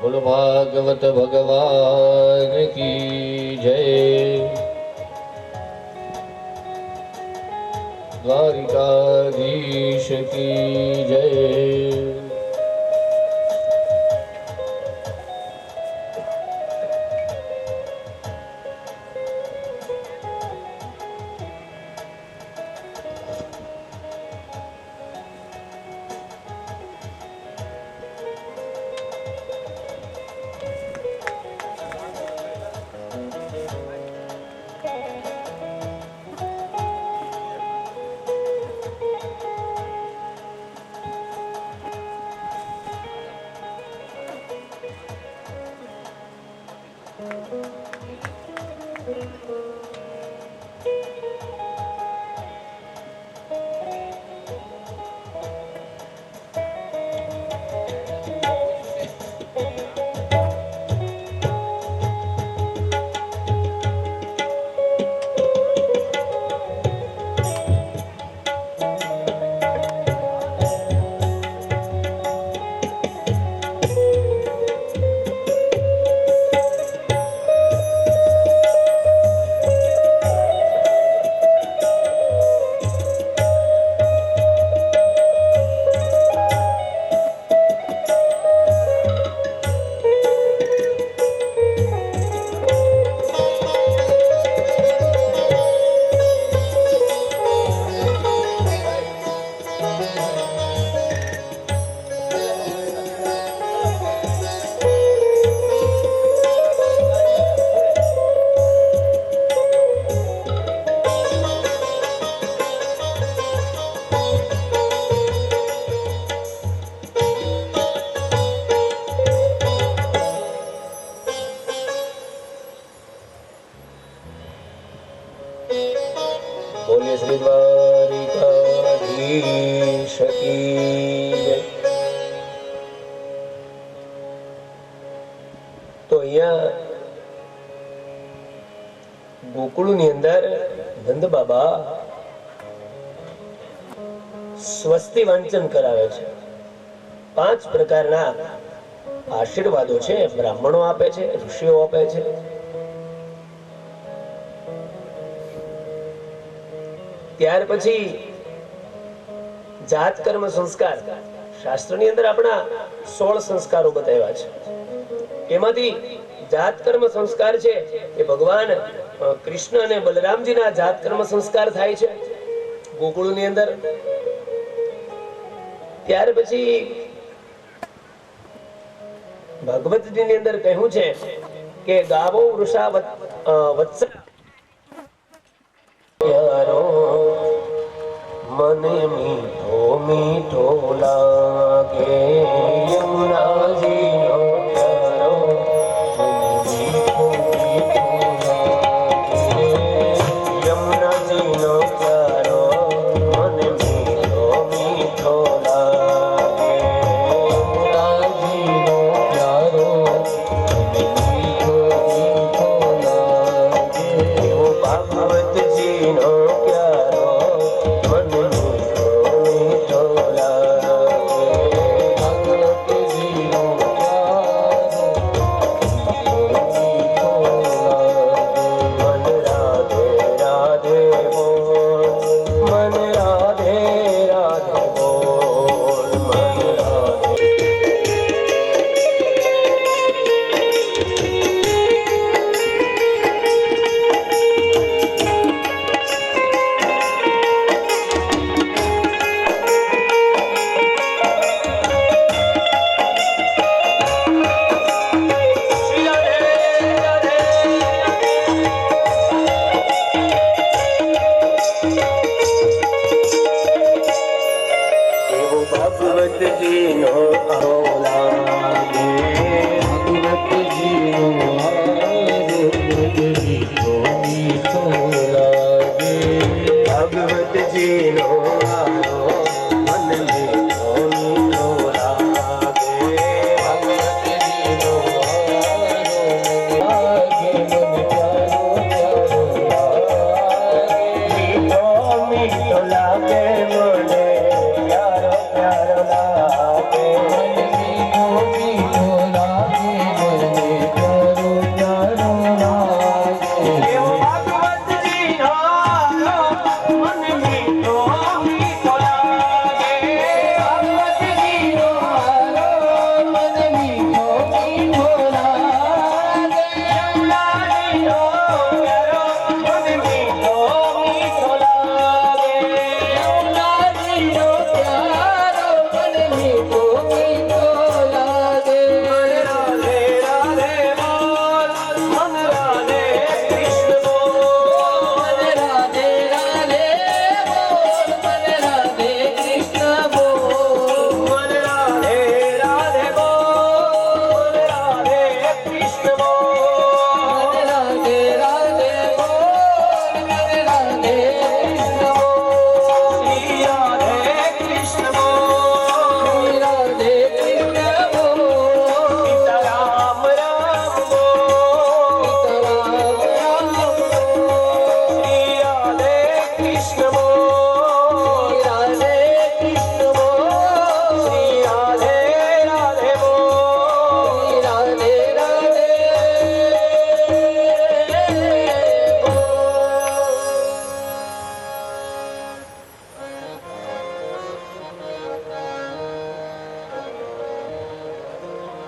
बोलो भागवत भगवान की जय। द्वारिकाधीश की जय। बोलिए श्री द्वारिकाधीश की जय। तो અહીંયા ગોકુળની અંદર નંદ બાબા સ્વસ્તિ વાંચન કરાવે છે। 5 પ્રકારના આશીર્વાદો છે, બ્રાહ્મણો આપે છે, ઋષિઓ આપે છે। ત્યાર પછી જાત કર્મ સંસ્કાર શાસ્ત્રની અંદર આપણા 16 સંસ્કારો બતાવ્યા છે। એમાંથી જાત કર્મ સંસ્કાર છે એ ભગવાન કૃષ્ણ અને બલરામજીના જાત કર્મ સંસ્કાર થાય છે ગોકુળની અંદર। ત્યાર પછી ભાગવતજીની અંદર કહ્યું છે કે ગાવો વૃષા વત્સા મને મીઠો મીઠો લાગે યમુનાજીનો પ્યારો, મીઠો મીઠો લાગે યમુનાજીનો પ્યારો, મને મીઠો મીઠો લાગે યમુનાજીનો પ્યારો, મને મીઠો મીઠો લાગે।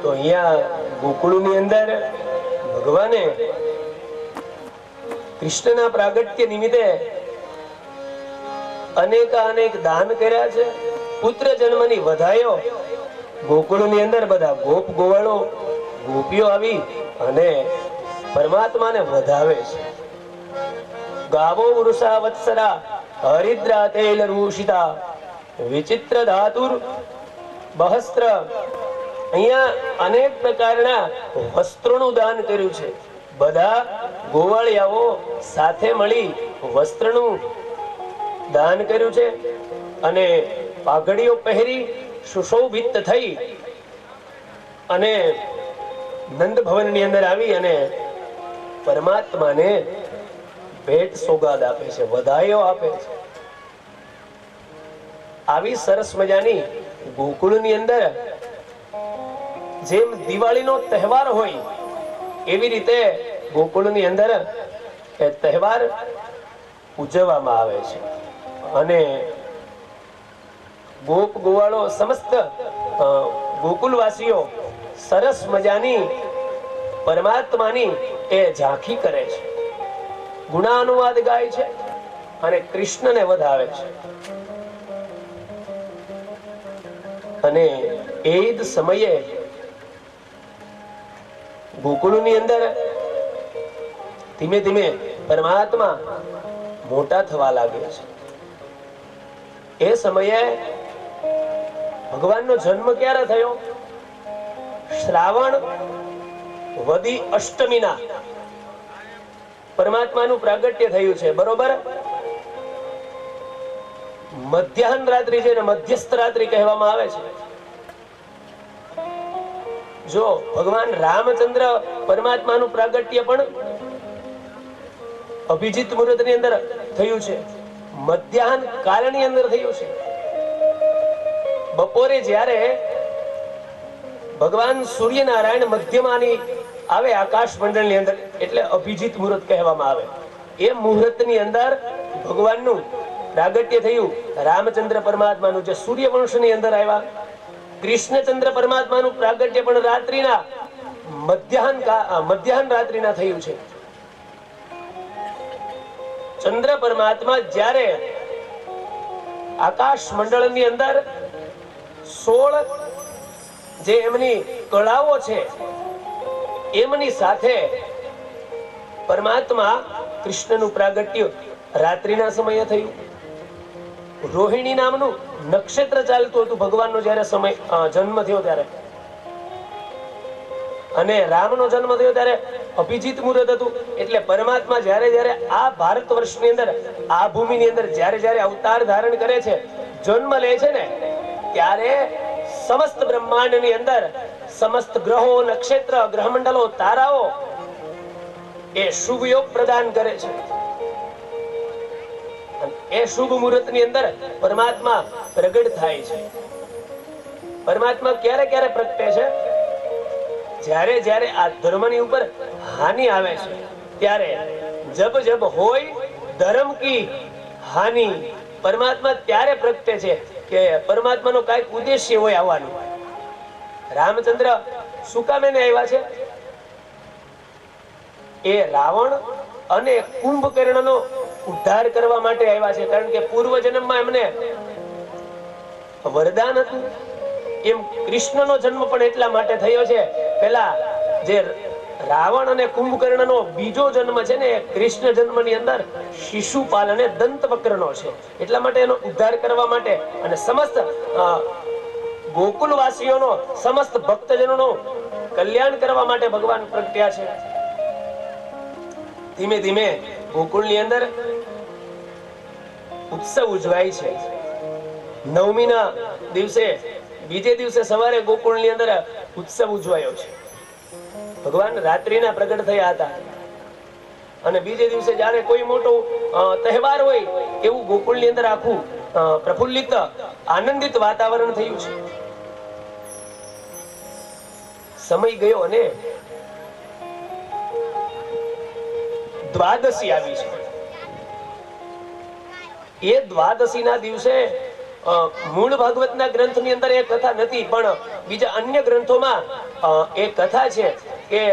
તો અહીંયા ગોકુળની અંદર ભગવાને કૃષ્ણના પ્રાગટ્ય નિમિત્તે અનેક દાન કર્યા છે. પુત્ર જન્મની વધાયો ગોકુળની અંદર બધા ગોપ ગોવાળો ગોપીઓ આવી અને પરમાત્માને વધાવે છે. ગાવો વૃષા વત્સરા હરિદ્રા તૈલ રૂષિતા વિચિત્ર ધાતુર બહસ્ત્ર. અહીંયા અનેક પ્રકારના વસ્ત્રોનું દાન કર્યું છે. બધા ગોવાળિયાઓ સાથે મળી વસ્ત્રનું દાન કર્યું છે અને પાઘડીઓ પહેરી સુશોભિત થઈ અને નંદ ભવનની અંદર આવી અને પરમાત્માને ભેટ સોગાદ આપે છે, વધાયો આપે છે. આવી સરસ મજાની ગોકુળની અંદર જેમ દિવાળીનો તહેવાર હોય એવી રીતે ગોકુળની અંદર એ તહેવાર ઉજવવામાં આવે છે અને ગોપ ગોવાળો સમસ્ત ગોકુલવાસીઓ સરસ મજાની પરમાત્માની એ ઝાંખી કરે છે, ગુણાનુવાદ ગાય છે અને કૃષ્ણને વધાવે છે. અને એ જ સમયે ગોકુળની અંદર ધીમે ધીમે પરમાત્મા મોટા થવા લાગે છે. એ સમયે ભગવાનનો જન્મ ક્યારે થયો? શ્રાવણ વદી અષ્ટમીના પરમાત્માનું પ્રાગટ્ય થયું છે, બરોબર? મધ્યાહન રાત્રિ જેને મધ્યસ્થ રાત્રિ કહેવામાં આવે છે. જો ભગવાન રામચંદ્ર પરમાત્માનું પ્રાગટ્ય પણ અભિજીત મુહૂર્ત ની અંદર થયું છે, મધ્યાહન કાળની અંદર થયું છે. બપોરે જ્યારે ભગવાન સૂર્યનારાયણ મધ્યમાની આવે આકાશ મંડળની અંદર એટલે અભિજીત મુહૂર્ત કહેવામાં આવે. એ મુહૂર્તની અંદર ભગવાનનું પ્રાગટ્ય થયું. રામચંદ્ર પરમાત્માનું જે સૂર્યવંશની અંદર આવ્યા, કૃષ્ણચંદ્ર પરમાત્માનું પ્રાગટ્ય પણ રાત્રિના મધ્યાહન રાત્રિના થયું છે. ચંદ્ર પરમાત્મા જ્યારે આકાશ મંડળની અંદર 16 જે એમની કળાઓ છે એમની સાથે પરમાત્મા કૃષ્ણનું પ્રાગટ્ય રાત્રિના સમયે થયું. રોહિણી નામનું નક્ષત્ર ચાલતું હતું ભગવાનનો જ્યારે જન્મ થયો ત્યારે, અને રામનો જન્મ થયો ત્યારે અભિજીત મુહૂર્ત હતું. એટલે પરમાત્મા જ્યારે જ્યારે આ ભારત વર્ષની અંદર આ ભૂમિની અંદર જ્યારે જ્યારે અવતાર ધારણ કરે છે, જન્મ લે છે ને, ત્યારે સમસ્ત બ્રહ્માંડની અંદર સમસ્ત ગ્રહો, નક્ષત્ર, ગ્રહમંડલો, તારાઓ એ શુભ યોગ પ્રદાન કરે છે. એ શુભ મુહૂર્તની અંદર પરમાત્મા પ્રગટ થાય છે. પરમાત્મા ક્યારે ક્યારે પ્રગટે છે? જ્યારે જ્યારે આ ધર્મની ઉપર હાનિ આવે છે ત્યારે જબ જબ હોય ધર્મ કી હાનિ, પરમાત્મા ત્યારે પ્રગટે છે કે પરમાત્માનો કાંઈક ઉદ્દેશ્ય હોય આવવાનું. રામચંદ્ર શું કામ એને આવ્યા છે? એ રાવણ અને કુંભકર્ણનો ઉદ્ધાર કરવા માટે આવ્યા છે. કારણ કે પૂર્વ જન્મમાં એમને વરદાન હતું. એમ કૃષ્ણનો જન્મ પણ એટલા માટે થયો છે. પેલા જે રાવણ અને કુંભકર્ણનો બીજો જન્મ છે ને, કૃષ્ણ જન્મની અંદર શિશુપાલ અને દંતવક્રનો છે. એટલા માટે એનો ઉદ્ધાર કરવા માટે અને સમસ્ત ગોકુલવાસીઓનો, સમસ્ત ભક્તજનોનો કલ્યાણ કરવા માટે ભગવાન પ્રગટ્યા છે. ધીમે ધીમે ગોકુળની અંદર ઉત્સવ ઉજવાય છે. નવમીના દિવસે, બીજે દિવસે સવારે ગોકુળની અંદર ઉત્સવ ઉજવાયો છે. ભગવાન રાત્રિના પ્રગટ થયા હતા અને બીજે દિવસે જ્યારે કોઈ મોટો તહેવાર હોય એવું ગોકુળની અંદર આખું પ્રફુલ્લિત, આનંદિત વાતાવરણ થયું છે. સમય ગયો અને દ્વાદશી આવી છે. એ દ્વાદશી ના દિવસે મૂળ ભાગવતના ગ્રંથની અંદર એ કથા નથી, પણ બીજા અન્ય ગ્રંથોમાં એક કથા છે કે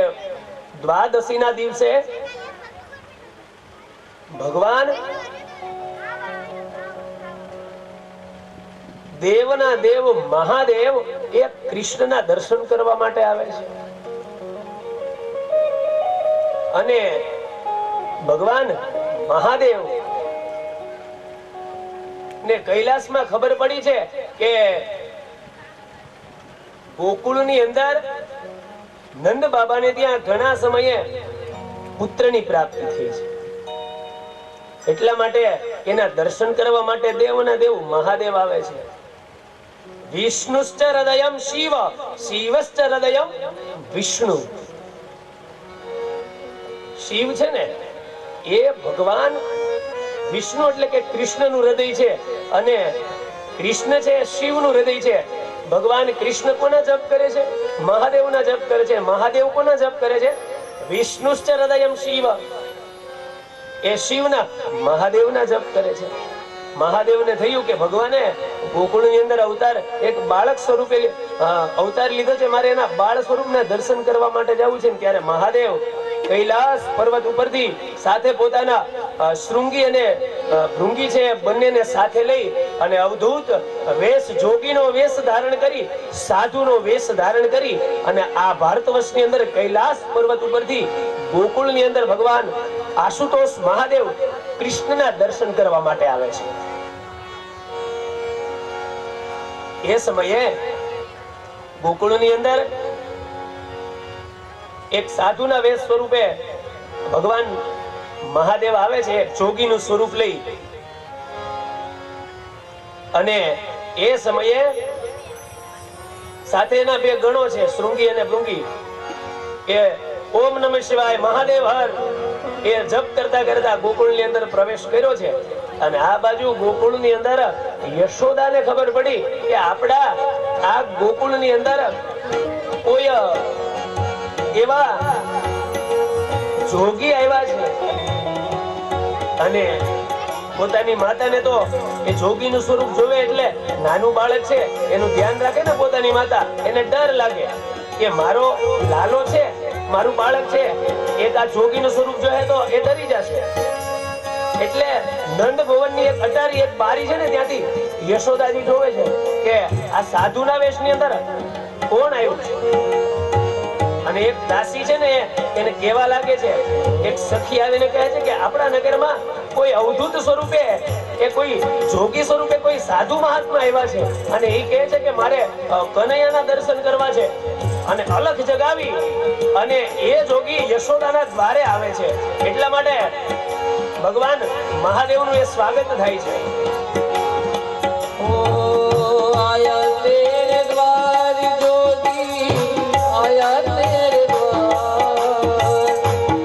દ્વાદશીના દિવસે ભગવાન દેવના દેવ મહાદેવ એ કૃષ્ણના દર્શન કરવા માટે આવે છે અને ભગવાન મહાદેવ ને કૈલાસમાં ખબર પડી છે કે ગોકુળની અંદર નંદ બાબાને ત્યાં ઘણા સમયે પુત્રની પ્રાપ્તિ થઈ છે, એટલા માટે એના દર્શન કરવા માટે દેવના દેવ મહાદેવ આવે છે. વિષ્ણુશ્ચ હૃદયમ શિવ, શિવશ્ચ હૃદયમ વિષ્ણુ. શિવ છે ને એ ભગવાન વિષ્ણુ એટલે કે કૃષ્ણનું હૃદય છે અને કૃષ્ણ છે શિવનું હૃદય છે. ભગવાન કૃષ્ણ કોના જપ કરે છે? મહાદેવના જપ કરે છે. મહાદેવ કોના જપ કરે છે? વિષ્ણુશ્ચ હૃદયમ શિવ, એ શિવના મહાદેવના જપ કરે છે. મહાદેવને થયું કે ભગવાને ગોકુળની અંદર અવતાર એક બાળક સ્વરૂપે અવતાર લીધો છે, મારે એના બાળ સ્વરૂપના દર્શન કરવા માટે જવું છે. ત્યારે મહાદેવ કૈલાસ પર્વત ઉપરથી સાથે પોતાના શૃંગી અને ભૃંગી છે બંનેને સાથે લઈ અને અવધૂત વેશ, જોગીનો વેશ ધારણ કરી, સાધુનો વેશ ધારણ કરી અને આ ભારતવર્ષની અંદર કૈલાસ પર્વત ઉપરથી ગોકુળની અંદર ભગવાન આશુતોષ મહાદેવ કૃષ્ણના દર્શન કરવા માટે આવે છે. એ સમયે ગોકુળની અંદર એક સાધુના વેશ સ્વરૂપે ભગવાન મહાદેવ આવે છે, જોગીનું સ્વરૂપ લઈ. અને એ સમયે સાથે એના બે ગણો છે, શૃંગી અને ભૃંગી, એ ઓમ નમઃ શિવાય મહાદેવ હર એ જપ કરતા કરતા ગોકુળની અંદર પ્રવેશ કર્યો છે. અને આ બાજુ ગોકુળની અંદર યશોદાને ખબર પડી કે આપણા આ ગોકુળની અંદર કોઈ એવા જોગી આવ્યા છે અને પોતાની માતાને તો એ જોગીનું સ્વરૂપ જોવે એટલે નાનું બાળક છે એનું ધ્યાન રાખે ને પોતાની માતા, એને ડર લાગે કે મારો લાલો છે, મારું બાળક છે, એક આ જોગીનું સ્વરૂપ જોહે તો એ ડરી જશે. એટલે નંદ ભવનની એક અટારી એક બારી છે ને ત્યાંથી યશોદાજી જોવે છે કે આ સાધુના વેશની અંદર કોણ આવ્યું છે. અને એક દાસી છે ને એને કહેવા લાગે છે, એક સખી આવીને કહે છે કે આપણા નગરમાં કોઈ અવધૂત સ્વરૂપે કે કોઈ જોગી સ્વરૂપે કોઈ સાધુ મહાત્મા આવ્યા છે અને એ કહે છે કે મારે કનૈયાના દર્શન કરવા છે. અને અલખ જગાવી અને એ જોગી યશોદાના દ્વારે આવે છે. એટલા માટે ભગવાન મહાદેવનું એ સ્વાગત થાય છે. ઓ આયા તેરે દ્વાર જોગી, આયા તેરે દ્વાર,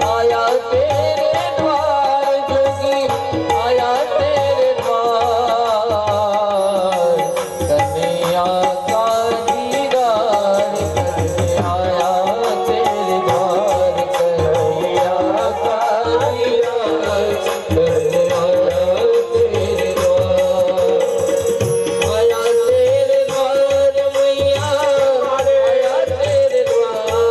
આયા તેરે દ્વાર જોગી, આયા તેરે દ્વાર. કનૈયા કા દીદાર કરને આયા તેરે દ્વાર, કનૈયા કા દીદાર કરને આયા તેરે દ્વાર. આયા તેરે દ્વાર મૈયા, આયા તેરે દ્વાર.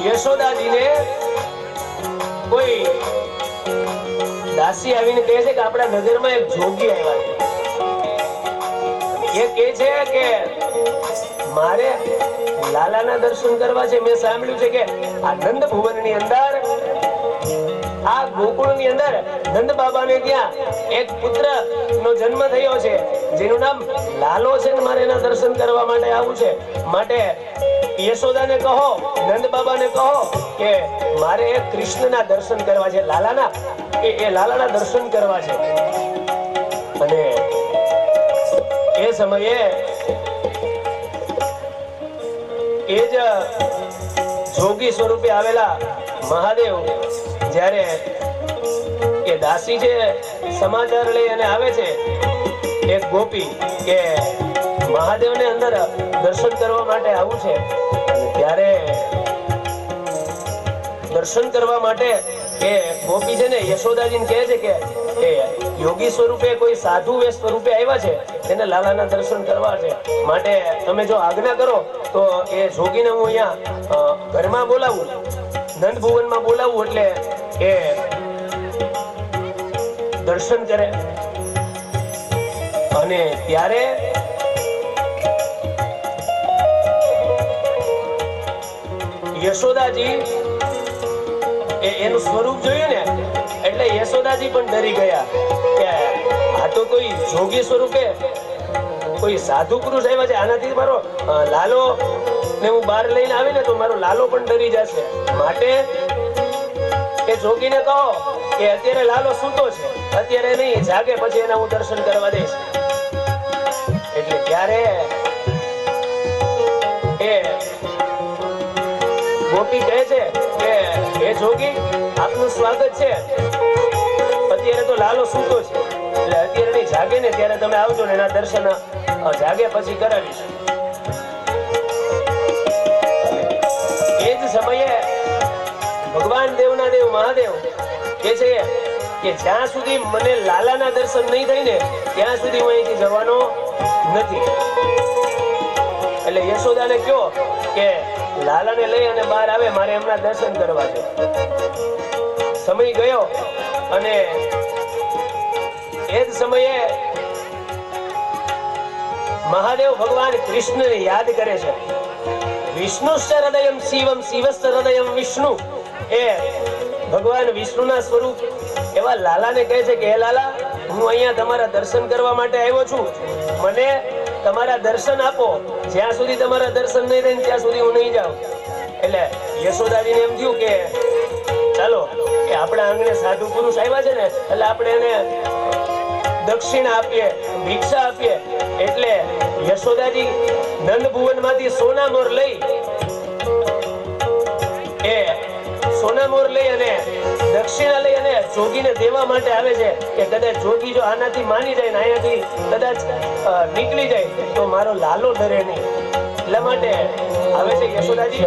યશોદાજીને કોઈ દાસી આવીને કહે છે કે આપણા નગરમાં એક જોગી આવ્યા છે. એ કહે છે કે મારે લાલાના દર્શન કરવા છે. મેં સાંભળ્યું છે કે આ નંદ ભુવનની અંદર, આ ગોકુળની અંદર નંદ બાબાને ત્યાં એક પુત્ર નો જન્મ થયો છે જેનું નામ લાલો છે ને મારે એના દર્શન કરવા માટે આવું છે. માટે યશોદાને કહો, નંદ બાબાને કહો કે મારે એક કૃષ્ણના દર્શન કરવા છે, લાલાના એ લાલાના દર્શન કરવા છે. અને એ સમયે એ જ જોગી સ્વરૂપે આવેલા મહાદેવ જ્યારે એ દાસી જે સમાચાર લઈ અને આવે છે એક ગોપી કે મહાદેવને અંદર દર્શન કરવા માટે આવું છે, ત્યારે દર્શન કરવા માટે એ ગોપી છે ને યશોદાજીને કહે છે કે એ યોગી સ્વરૂપે કોઈ સાધુ વેશ સ્વરૂપે આવ્યા છે, તેને લાલાના દર્શન કરવા છે. માટે તમે જો આજ્ઞા કરો તો એ જોગીને હું અહીંયા ઘરમાં બોલાવું, નંદ ભુવનમાં બોલાવું, એટલે એ દર્શન કરે. અને ત્યારે યશોદાજી એનું સ્વરૂપ જોયું ને એટલે યશોદાજી પણ ડરી ગયા કે આ તો કોઈ જોગી સ્વરૂપે કોઈ સાધુ પુરુષ આવ્યા છે, આનાથી મારો લાલો ને હું બહાર લઈને આવીને તો મારો લાલો પણ ડરી જશે. માટે એ જોગીને કહો કે અત્યારે લાલો સૂતો છે, અત્યારે નહીં, જાગે પછી એના હું દર્શન કરવા દઈશ. એટલે ત્યારે એ ગોપી કહે છે કે હે જોગી, આપનું સ્વાગત છે, અત્યારે તો લાલો સૂતો છે, એટલે અત્યારે નહીં, જાગે ને ત્યારે તમે આવજો ને એના દર્શન જાગે પછી કરાવીશ. એ જ સમયે ભગવાન દેવના દેવ મહાદેવ કે છે કે જ્યાં સુધી મને લાલાના દર્શન નહીં થાય ને ત્યાં સુધી હું અહીંથી જવાનો નથી. એટલે યશોદાને કહો કે લાલાને લઈ અને બહાર આવે, મારે એમના દર્શન કરવા છે. સમય ગયો અને એ જ સમયે મહાદેવ ભગવાન કૃષ્ણને યાદ કરે છે. વિષ્ણુશ્ચ હૃદયમ શિવમ, શિવશ્ચ હૃદયમ વિષ્ણુ. એ ભગવાન વિષ્ણુના સ્વરૂપ એવા લાલાને કહે છે કે હે લાલા, હું અહીંયા તમારા દર્શન કરવા માટે આવ્યો છું, મને તમારા દર્શન આપો. જ્યાં સુધી તમારા દર્શન નહીં થાય ત્યાં સુધી હું નહીં જાઉં. એટલે યશોદાજીને એમ થયું કે ચાલો કે આપણા આંગણે સાધુ પુરુષ આવ્યા છે ને, એટલે આપણે એને દક્ષિણા આપીએ, ભિક્ષા આપીએ. એટલે યશોદાજી નંદ ભુવનમાંથી સોનામોર લઈ અને દક્ષિણા લઈ અને જોગીને દેવા માટે આવે છે કે કદાચ જોગી જો આનાથી માની જાય ને અહીંયાથી કદાચ નીકળી જાય તો મારો લાલો ડરે નહીં. એટલા માટે આવે છે યશોદાજી.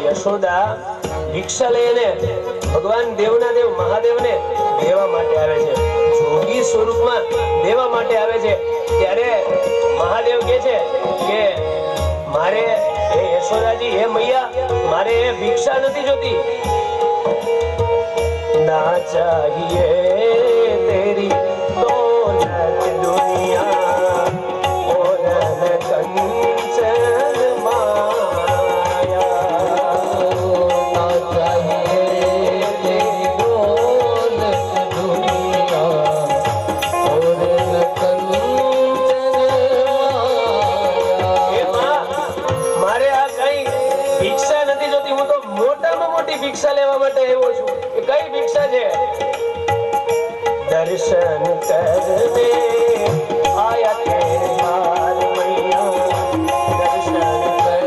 યશોદા ભિક્ષા લઈને ભગવાન દેવના દેવ મહાદેવને દેવા માટે આવે છે. સ્વરૂપમાં દેવા માટે આવે છે ત્યારે મહાદેવ કહે છે કે મારે હે યશોદાજી, હે મૈયા, મારે ભિક્ષા નથી જોતી. ના ચાહીએ તેરી દોલત દુનિયા ઓર કંચન માયા. ના ચાહીએ તેરી દોલત દુનિયા ઓર કંચન માયા. મારે આ કઈ ભિક્ષા નથી જોતી. હું તો મોટામાં મોટી ભિક્ષા લેવા માટે આવ્યો છું. એ કઈ ભિક્ષા છે? દર્શન કરને આયા તેરે બાર મૈયા, દર્શન કરે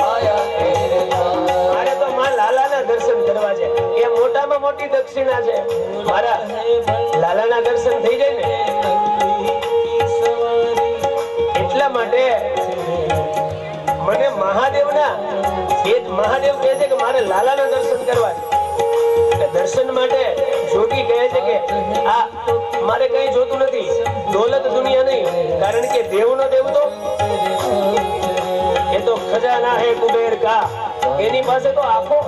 આયા તેરે દ્વાર. મારે તો માં લાલાના દર્શન કરવા છે. એ મોટામાં મોટી દક્ષિણા છે. મારા લાલાના દર્શન થઈ જાય ને એટલા માટે મને મહાદેવના એ જ મહાદેવ કહે છે કે મારે લાલાના દર્શન કરવા છે. દર્શન માટે જોગી કહે છે કે આ મારે કઈ જોતું નથી, દોલત દુનિયા નહીં, કારણ કે દેવનો દેવ તો એ તો ખજાના હે કુબેર કા. એની પાસે તો આખો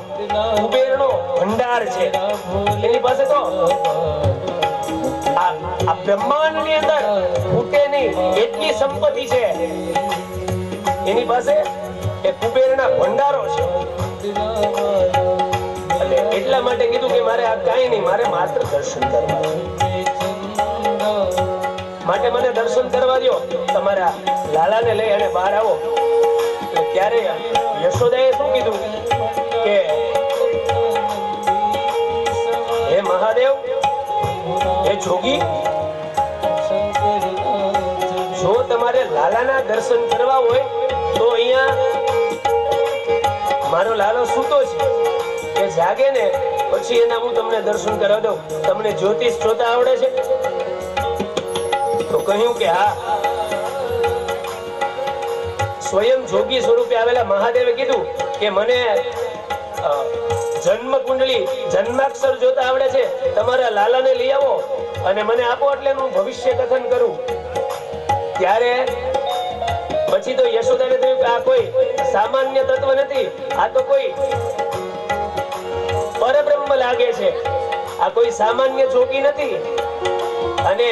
કુબેરનો ભંડાર છે. એની પાસે તો આ બ્રહ્માંડની અંદર ખૂટે નહીં એટલી સંપત્તિ છે. એની પાસે એ કુબેરના ભંડારો છે. એટલે એટલા માટે કીધું કે મારે આ કાંઈ નહીં, મારે માત્ર દર્શન કરવા. માટે મને દર્શન કરવા દો. તમારા લાલાને લઈ અને બહાર આવો. એટલે ત્યારે યશોદાએ શું કીધું કે હે મહાદેવ, હે જોગી, જો તમારે લાલાના દર્શન કરવા હોય તો અહીંયા મારો લાલો સૂતો છે, એ જાગે ને પછી એના હું તમને દર્શન કરાવી દઉં. તમને જ્યોતિષ જોતા આવડે છે? તો કહ્યું કે હા. સ્વયં જોગી સ્વરૂપે આવેલા મહાદેવે કીધું કે મને જન્મ કુંડલી જન્માક્ષર જોતા આવડે છે. તમારા લાલાને લઈ આવો અને મને આપો એટલે હું ભવિષ્ય કથન કરું. ત્યારે પછી તો યશોદાને થયું કે આ કોઈ સામાન્ય તત્વ નથી, આ તો કોઈ પરબ્રહ્મ લાગે છે. આ કોઈ સામાન્ય જોગી નથી. અને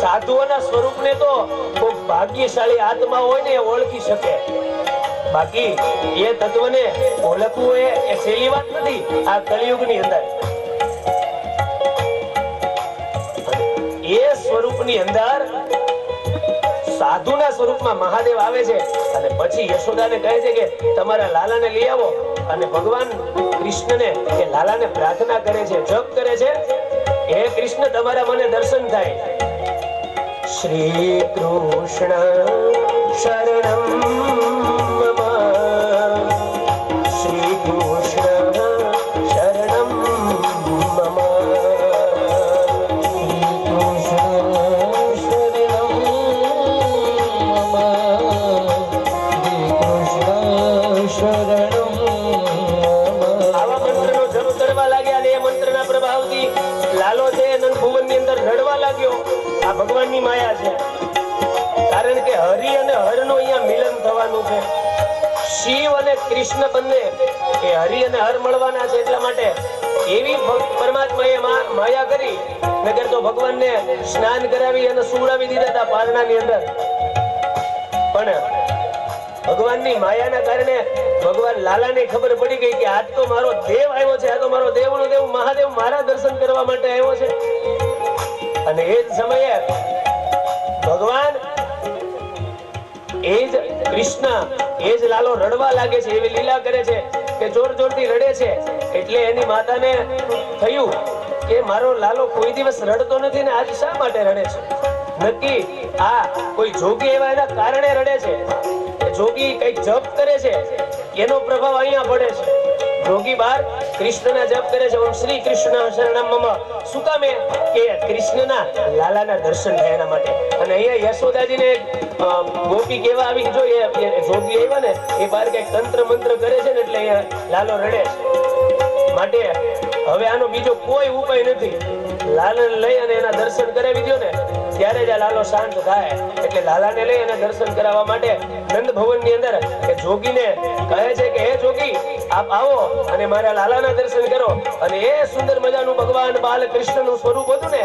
સાધુઓના સ્વરૂપને તો ખૂબ ભાગ્યશાળી આત્મા હોય ને એ ઓળખી શકે. બાકી એ તત્વને ઓળખવું એ સહેલી વાત નથી આ કલિયુગની અંદર. એ સ્વરૂપની અંદર સાધુના સ્વરૂપમાં મહાદેવ આવે છે અને પછી યશોદાને કહે છે કે તમારા લાલાને લઈ આવો. અને ભગવાન કૃષ્ણને કે લાલાને પ્રાર્થના કરે છે, જપ કરે છે, હે કૃષ્ણ તમારા મને દર્શન થાય. શ્રી કૃષ્ણ શરણમ મમ, શ્રી કૃષ્ણ શરણમ મમ. આવા મંત્રનો જપ કરવા લાગ્યા અને એ મંત્રના પ્રભાવથી લાલો છે નંદભુવનની અંદર રડવા લાગ્યો. આ ભગવાનની માયા છે. કારણ કે હરિ અને હરનો અહીંયા મિલન થવાનું છે. શિવ અને કૃષ્ણ બંને એ હરિ અને હર મળવાના છે. એટલા માટે એવી પરમાત્માએ માયા કરી, નગર તો ભગવાનને સ્નાન કરાવી અને સુવડાવી દીધા હતા પારણાની અંદર. પણ ભગવાનની માયાના કારણે ભગવાન લાલાને ખબર પડી ગઈ કે આજ તો મારો દેવ આવ્યો છે, આ તો મારો દેવનો દેવ મહાદેવ મારા દર્શન કરવા માટે આવ્યો છે. અને એ જ સમયે ભગવાન એ જ કૃષ્ણ એ જ લાલો રડવા લાગે છે, એવી લીલા કરે છે કે જોર જોરથી રડે છે. એટલે એની માતાને થયું કે મારો લાલો કોઈ દિવસ રડતો નથી ને આજ શા માટે રડે છે? નક્કી આ કોઈ જોગી એવા એના કારણે રડે છે. જોગી કઈક જપ કરે છે એનો પ્રભાવ અહીંયા પડે છે. જોગી બાર કૃષ્ણના જપ કરે છે, ઓમ શ્રી કૃષ્ણ શરણમ મમ. શું કામે? કે કૃષ્ણના લાલાના દર્શન થાય એના માટે. અને અહીંયા યશોદાજીને ગોપી કેવા આવી જો એ જોગી આવ્યા ને એ બાર કઈક તંત્ર મંત્ર કરે છે ને એટલે અહીંયા લાલો રડે છે. માટે હવે આનો બીજો કોઈ ઉપાય નથી. લાલાને લઈ અને એના દર્શન કરાવી દો ને ત્યારે જ આ લાલો શાંત થાય. એટલે લાલાને લઈ અને દર્શન કરાવવા માટે નંદ ભવનની અંદર એ જોગીને કહે છે કે હે જોગી, આપ આવો અને મારા લાલાના દર્શન કરો. અને એ સુંદર મજાનું ભગવાન બાલકૃષ્ણનું સ્વરૂપ હતું ને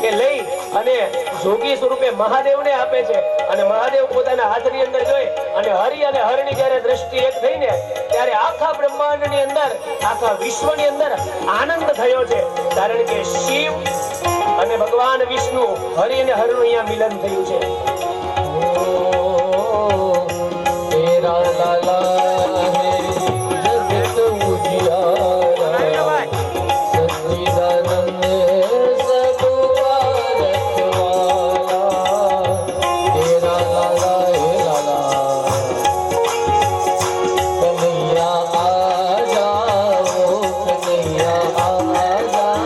એ લઈ અને જોગી સ્વરૂપે મહાદેવને આપે છે. અને મહાદેવ પોતાના હાથની અંદર જોઈ અને હરિ અને હરની જ્યારે દ્રષ્ટિ એક થઈને ત્યારે આખા બ્રહ્માંડની અંદર, આખા વિશ્વની અંદર આનંદ થયો છે. કારણ કે શિવ અને ભગવાન વિષ્ણુ, હરિ અને હરનું અહીંયા મિલન થયું છે. तेरा लाला है जगत उजियारा, सच्चिदानंद सब रखवाला. तेरा लाला है लाला, कन्हैया आ जाओ, कन्हैया आ जाओ,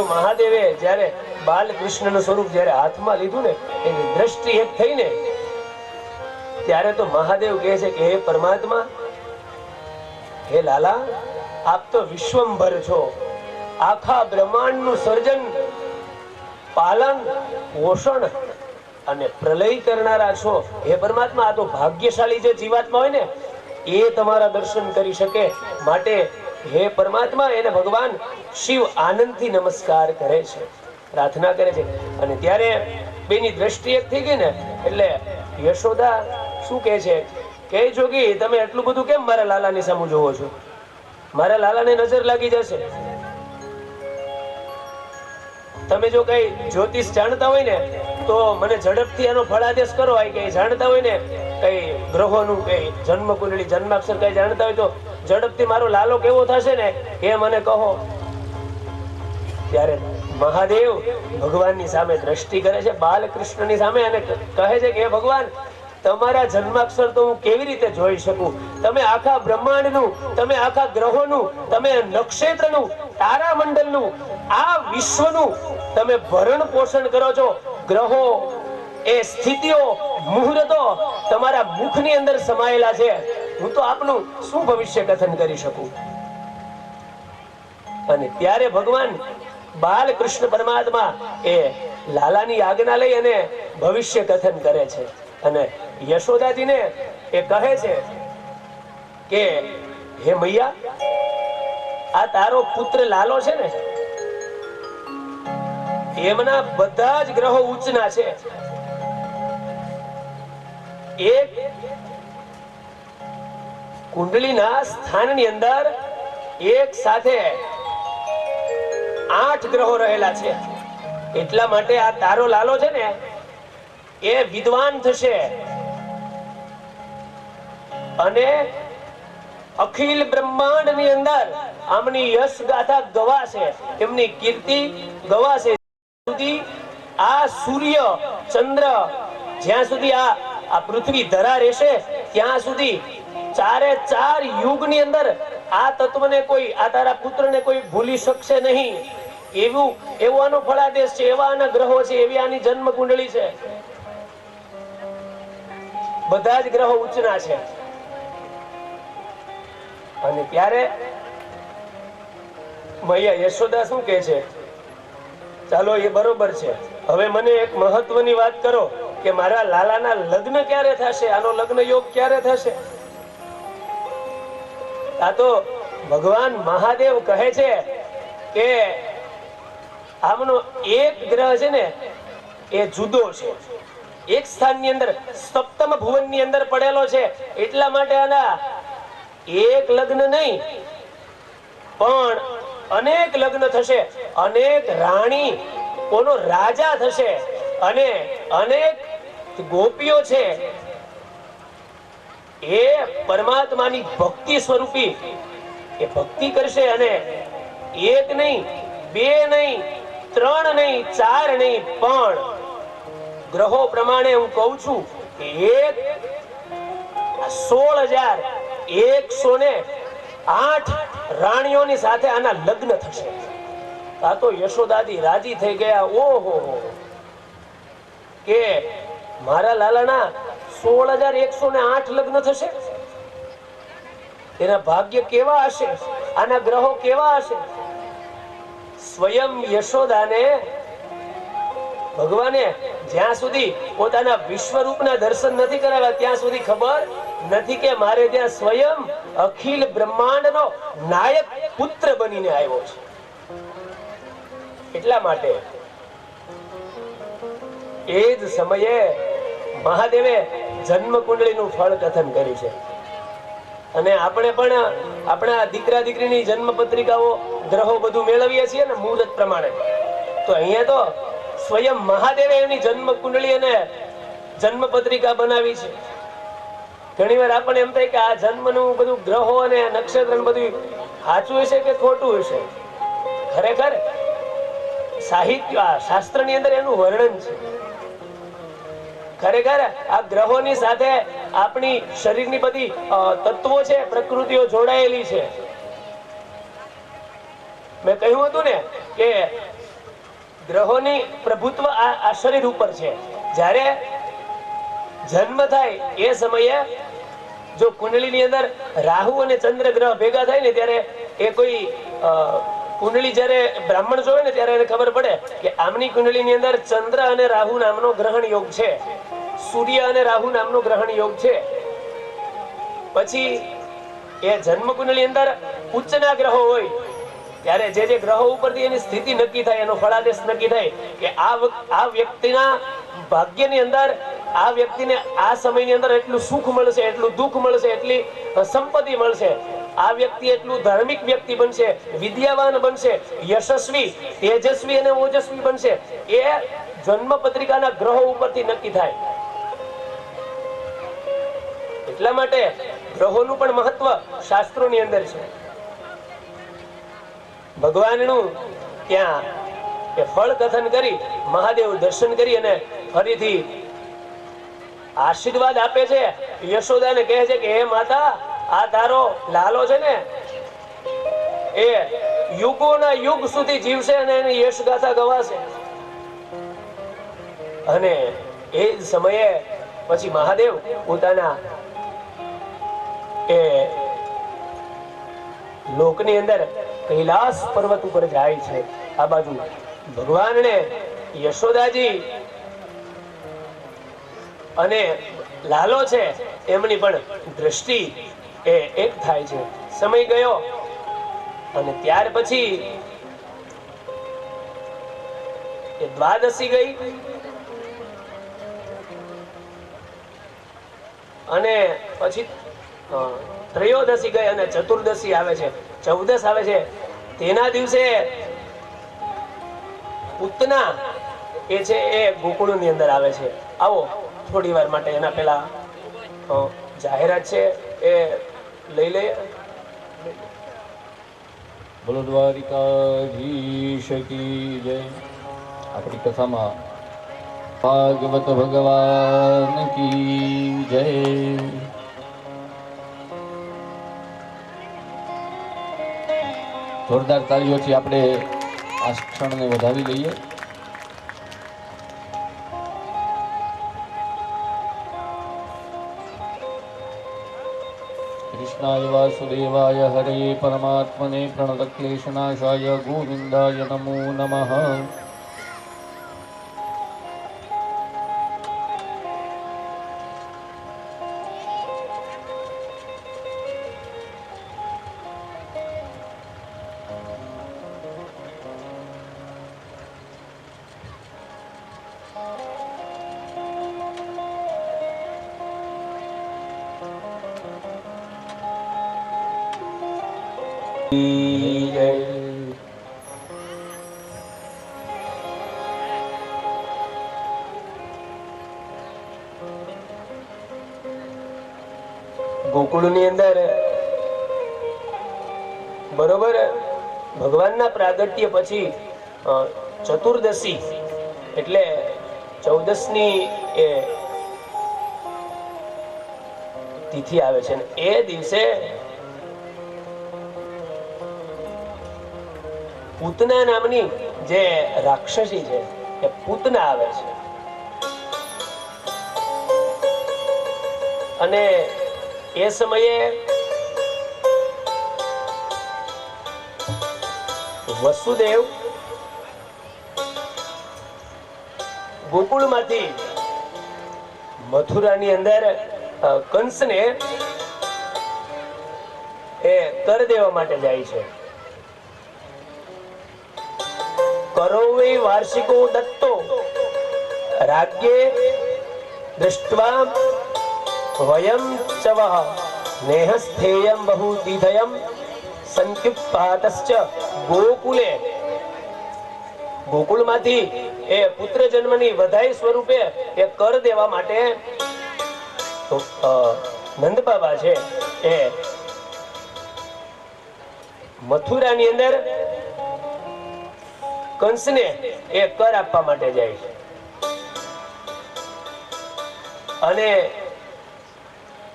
મહાદેવે જ્યારે બાલકૃષ્ણનું સ્વરૂપ જ્યારે હાથમાં લીધું ને એની દ્રષ્ટિ એક થઈને ત્યારે તો મહાદેવ કહે છે કે હે પરમાત્મા, હે લાલા, આપ તો વિશ્વંભર છો, આખા બ્રહ્માંડનું સર્જન, પાલન, પોષણ અને પ્રલય કરનારા છો. હે પરમાત્મા, આ તો ભાગ્યશાળી જે જીવાત્મા હોય ને એ તમારા દર્શન કરી શકે. માટે હે પરમાત્મા, એને ભગવાન શિવ આનંદથી નમસ્કાર કરે છે, પ્રાર્થના કરે છે. અને ત્યારે બેની દ્રષ્ટિ એક થઈ ગઈ ને એટલે યશોદા શું કહે છે કે જોગી, તમે એટલું બધું કેમ મારા લાલાની સામું જોવો છો? મારા લાલાને નજર લાગી જશે. તમે જો કઈ જ્યોતિષ જાણતા હોય ને તો મને ઝડપથી આનો ફળાદેશ કરો. આ કઈ જાણતા હોય ને કઈ ગ્રહોનું, કઈ જન્મ કુંડળી, જન્માક્ષર કઈ જાણતા હોય તો ઝડપથી મારો લાલો કેવો થશે ને એ મને કહો. ત્યારે મહાદેવ ભગવાનની સામે દ્રષ્ટિ કરે છે, બાલકૃષ્ણની સામે, અને કહે છે કે હે ભગવાન, તમારા જન્માક્ષર તો હું કેવી રીતે જોઈ શકું? તમે આખા બ્રહ્માંડનું, તમે આખા ગ્રહોનું, તમે નક્ષત્રનું, તારામંડળનું, આ વિશ્વનું તમે ભરણ પોષણ કરો છો. ગ્રહો, એ સ્થિતિઓ, મુહૂર્તો તમારા મુખની અંદર સમાયેલા છે. હું તો આપનું શું ભવિષ્ય કથન કરી શકું? અને ત્યારે ભગવાન બાલકૃષ્ણ પરમાત્મા એ લાલાની આજ્ઞા લઈ અને ભવિષ્ય કથન કરે છે. અને યશોદાજીને એ કહે છે કે હે મૈયા, આ તારો પુત્ર લાલો છે ને, એમના બધા જ ગ્રહો ઉચ્ચના છે. એક કુંડલીના સ્થાનની અંદર એક સાથે 8 ગ્રહો રહેલા છે. એટલા માટે આ તારો લાલો છે ને એ વિદ્વાન થશે અને અખિલ બ્રહ્માંડ ની અંદર આમની યશ ગાથા ગવાશે, એમની કીર્તિ ગવાશે સુધી આ સૂર્ય ચંદ્ર જ્યાં સુધી આ પૃથ્વી ધરા રહેશે ત્યાં સુધી ચારે ચાર યુગની અંદર આ તત્વને કોઈ, આ તારા પુત્રને કોઈ ભૂલી શકશે નહીં. એવો આનો ફળાદેશ છે, એવા આના ગ્રહો છે, એવી આની જન્મ કુંડળી છે. બધા જ ગ્રહો ઉચ્ચના છે. અને ત્યારે મૈયા યશોદા શું કે છે? ચાલો એ બરોબર છે, હવે મને એક મહત્વની વાત કરો કે મારા લાલાના લગ્ન ક્યારે થશે? આનો લગ્ન યોગ ક્યારે થશે? આ તો ભગવાન મહાદેવ કહે છે કે આમનો એક ગ્રહ છે ને એ જુદો છે, એક સ્થાનની અંદર સપ્તમ ભુવનની અંદર પડેલો છે. એટલા માટે આના એક લગ્ન નહીં પણ અનેક લગ્ન થશે, અનેક રાણી કોનો રાજા થશે, અને અનેક ગોપીઓ છે એ પરમાત્માની ભક્તિ સ્વરૂપી એ ભક્તિ કરશે. અને એક નહીં, બે નહીં, ત્રણ નહીં, ચાર નહીં, પણ ગ્રહો પ્રમાણે હું કહું છું કે 16,108 રાણીઓની સાથે આના લગ્ન થશે. આ તો યશોદાદી રાજી થઈ ગયા. ઓહો, કે મારા લાલાના 16,108 લગ્ન થશે. એના ભાગ્ય કેવા હશે, આના ગ્રહો કેવા હશે? સ્વયં યશોદાને ભગવાને જ્યાં સુધી પોતાના વિશ્વરૂપના દર્શન નથી કરાવ્યા ત્યાં સુધી ખબર નથી કે મારે ત્યાં સ્વયં અખિલ બ્રહ્માંડનો નાયક પુત્ર બનીને આવ્યો છે. એટલા માટે એ જ સમયે મહાદેવે જન્મ કુંડળીનું ફળ કથન કર્યું છે. અને આપણે પણ આપણા દીકરા દીકરીની જન્મ પત્રિકાઓ ગ્રહો બધું મેળવીએ છીએ ને મુહૂર્ત પ્રમાણે. તો અહીંયા તો સ્વયં મહાદેવે એની જન્મ કુંડળી અને જન્મ પત્રિકા બનાવી છે. ઘણી વાર આપણને એમ થાય કે આ જન્મનું બધું ગ્રહો અને નક્ષત્ર બધું સાચું હશે કે ખોટું હશે. ખરેખર સાહિત્ય શાસ્ત્રની અંદર એનું વર્ણન છે. ખરેખર આ ગ્રહોની સાથે આપણી શરીરની બધી તત્વો છે, પ્રકૃતિઓ જોડાયેલી છે. મેં કહ્યું હતું ને કે ગ્રહોની પ્રભુત્વ આ શરીર ઉપર છે. જ્યારે જન્મ થાય એ સમયે જો કુંડળીની અંદર રાહુ અને ચંદ્ર ગ્રહ ભેગા થાય ને ત્યારે એ કોઈ કુંડળી જ્યારે બ્રાહ્મણ જોવે ને ત્યારે એને ખબર પડે કે આમની કુંડળીની અંદર ચંદ્ર અને રાહુ નામનો ગ્રહણ યોગ છે, સૂર્ય અને રાહુ નામનો ગ્રહણ યોગ છે. પછી એ જન્મ કુંડળી અંદર ઉચ્ચના ગ્રહો હોય ત્યારે જે ગ્રહો ઉપરથી એની સ્થિતિ નક્કી થાય, એનો ફળાદેશ નક્કી થાય કે આ વ્યક્તિના ભાગ્યની અંદર આ વ્યક્તિને આ સમયની અંદર એટલું સુખ મળશે, એટલું દુઃખ મળશે, એટલી સંપત્તિ મળશે. આ વ્યક્તિ એટલું ધાર્મિક વ્યક્તિ બનશે, વિદ્યાવાન બનશે, યશસ્વી, તેજસ્વી અને ઓજસ્વી બનશે. એ જન્મ પત્રિકાના ગ્રહો ઉપરથી નક્કી થાય. એટલા માટે ગ્રહોનું પણ મહત્વ શાસ્ત્રોની અંદર છે. ભગવાનનું ત્યાં એ ફળ કથન કરી મહાદેવ દર્શન કરી અને ફરીથી આશીર્વાદ આપે છે. યશોદાને કહે છે કે હે માતા, આ તારો લાલો છે ને એ યુગોના યુગ સુધી જીવશે અને એની યશ ગાથા ગવાશે. અને એ જ સમયે પછી મહાદેવ પોતાના એ લોકની અંદર કૈલાસ પર્વત ઉપર જાય છે. આ બાજુ ભગવાનને યશોદાજી અને લાલો છે એમની પણ દ્રષ્ટિ એ એક થાય છે. સમય ગયો અને ત્યાર પછી એ દ્વાદશી ગઈ અને પછી ત્રયોદશી ગઈ અને ચતુર્દશી આવે છે, 14 આવે છે. તેના દિવસે પૂતના એ છે એ ગોકુળની અંદર આવે છે. આવો થોડી વાર માટે એના પેલા જાહેરાત છે એ લઈ લઈએ. બોલો દ્વારિકાધીશ કી જય. આપણી કથામાં ભાગવત ભગવાન કી જય. જોરદાર તાળીઓથી આપણે આ ક્ષણને વધાવી લઈએ. કૃષ્ણાય વાસુદેવાય હરે પરમાત્મને પ્રણતક્લેશનાશાય ગોવિંદાય નમો નમઃ. ગોકુળની અંદર બરોબર ભગવાનના પ્રાગટ્ય પછી ચતુર્દશી એટલે 14ની એ તિથિ આવે છે ને એ દિવસે પૂતના નામની જે રાક્ષસી છે એ પૂતના આવે છે અને એ સમયે વસુદેવ ગોકુળમાંથી મથુરાની અંદર કંસને એ કર દેવા માટે જાય છે. કરો વૈ વાર્ષિકો દત્તો રાજ્યે દૃષ્ટ્વા વયમ ચવઃ નેહસ્થેયમ બહુતિથયમ સંકિપ્પાતશ્ચ ગોકુલે. ગોકુળમાંથી એ પુત્ર જન્મની વધાઈ સ્વરૂપે એ કર દેવા માટે નંદ બાબા છે એ મથુરાની અંદર કંસને એ કર આપવા માટે જાય છે. અને